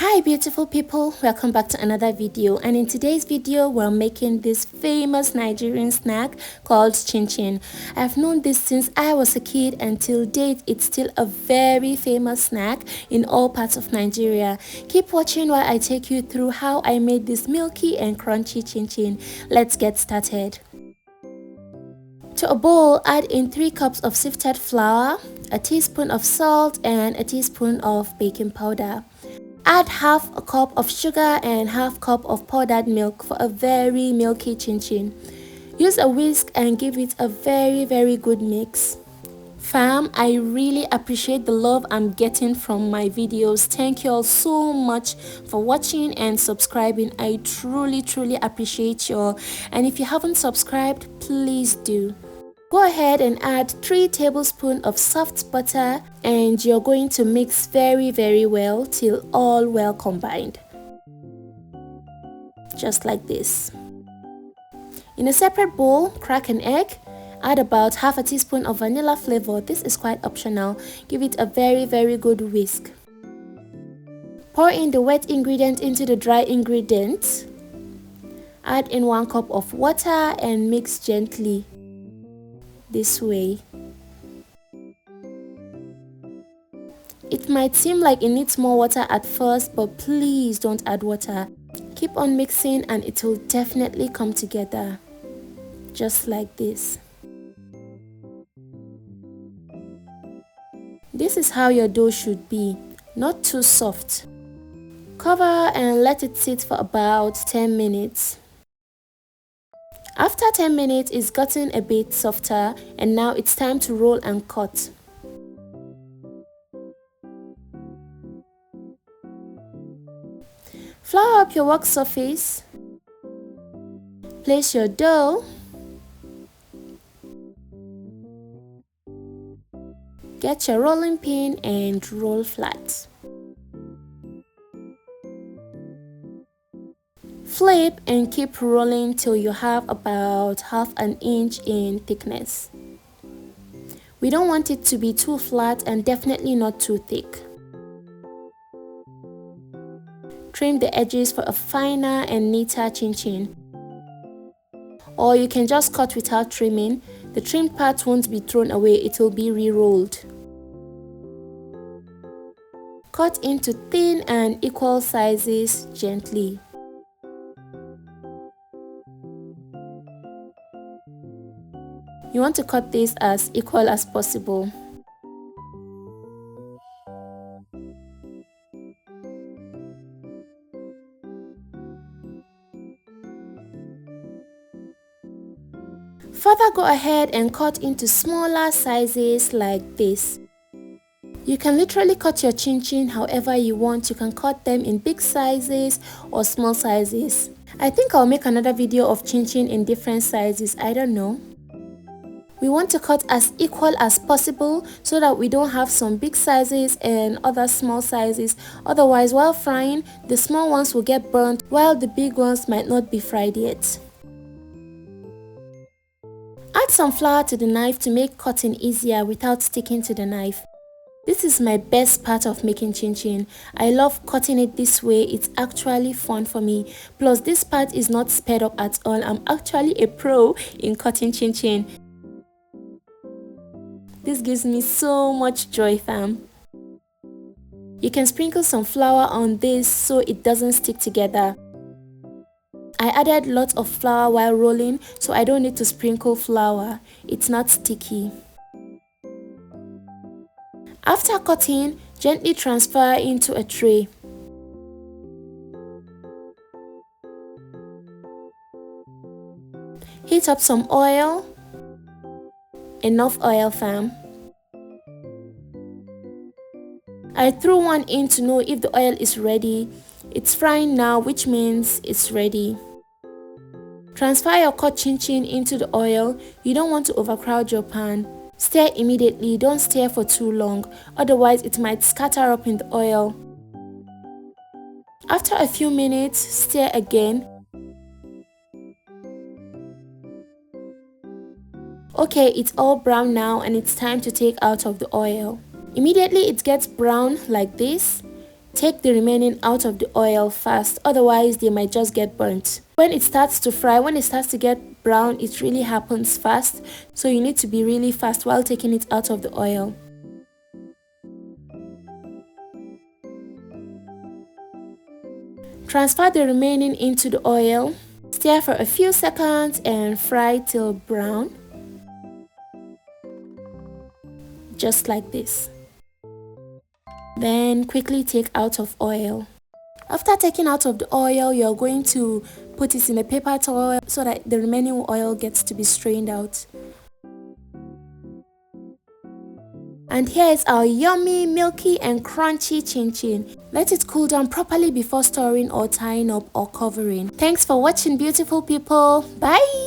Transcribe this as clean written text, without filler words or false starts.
Hi beautiful people, welcome back to another video, and in today's video we're making this famous Nigerian snack called chin chin. I've known this since I was a kid and till date it's still a very famous snack in all parts of Nigeria. Keep watching while I take you through how I made this milky and crunchy chin chin. Let's get started. To a bowl, add in 3 cups of sifted flour, a teaspoon of salt and a teaspoon of baking powder. Add half a cup of sugar and half cup of powdered milk for a very milky chin chin. Use a whisk and give it a very good mix. Fam, I really appreciate the love I'm getting from my videos. Thank you all so much for watching and subscribing. I truly appreciate you all. And if you haven't subscribed, please do. Go ahead and add 3 tablespoons of soft butter and you're going to mix very well till all well combined. Just like this. In a separate bowl, crack an egg. Add about half a teaspoon of vanilla flavor. This is quite optional. Give it a very good whisk. Pour in the wet ingredient into the dry ingredient. Add in 1 cup of water and mix gently. This way. It might seem like it needs more water at first, but please don't add water. Keep on mixing and it will definitely come together. Just like this. This is how your dough should be, not too soft. Cover and let it sit for about 10 minutes. After 10 minutes, it's gotten a bit softer and now it's time to roll and cut. Flour up your work surface. Place your dough. Get your rolling pin and roll flat. Flip and keep rolling till you have about half an inch in thickness. We don't want it to be too flat and definitely not too thick. Trim the edges for a finer and neater chin chin. Or you can just cut without trimming. The trimmed part won't be thrown away, it will be re-rolled. Cut into thin and equal sizes gently. You want to cut this as equal as possible. Further, go ahead and cut into smaller sizes like this. You can literally cut your chin chin however you want. You can cut them in big sizes or small sizes. I think I'll make another video of chin chin in different sizes, I don't know. We want to cut as equal as possible so that we don't have some big sizes and other small sizes. Otherwise, while frying, the small ones will get burnt while the big ones might not be fried yet. Add some flour to the knife to make cutting easier without sticking to the knife. This is my best part of making chin chin. I love cutting it this way, it's actually fun for me. Plus this part is not sped up at all. I'm actually a pro in cutting chin chin. This gives me so much joy, fam. You can sprinkle some flour on this so it doesn't stick together. I added lots of flour while rolling, so I don't need to sprinkle flour. It's not sticky. After cutting, gently transfer into a tray. Heat up some oil. Enough oil, fam. I threw one in to know if the oil is ready. It's frying now, which means it's ready. Transfer your cut chin chin into the oil. You don't want to overcrowd your pan. Stir immediately, don't stir for too long, otherwise it might scatter up in the oil. After a few minutes, stir again. Okay, it's all brown now and it's time to take out of the oil. Immediately it gets brown like this, Take the remaining out of the oil fast, otherwise they might just get burnt. When it starts to fry, when it starts to get brown, it really happens fast, so you need to be really fast while taking it out of the oil. Transfer the remaining into the oil. Stir for a few seconds and fry till brown. Just like this. Then quickly take out of oil. After taking out of the oil, you're going to put it in a paper towel so that the remaining oil gets to be strained out. And here is our yummy, milky and crunchy chin chin. Let it cool down properly before storing or tying up or covering. Thanks for watching, beautiful people. Bye!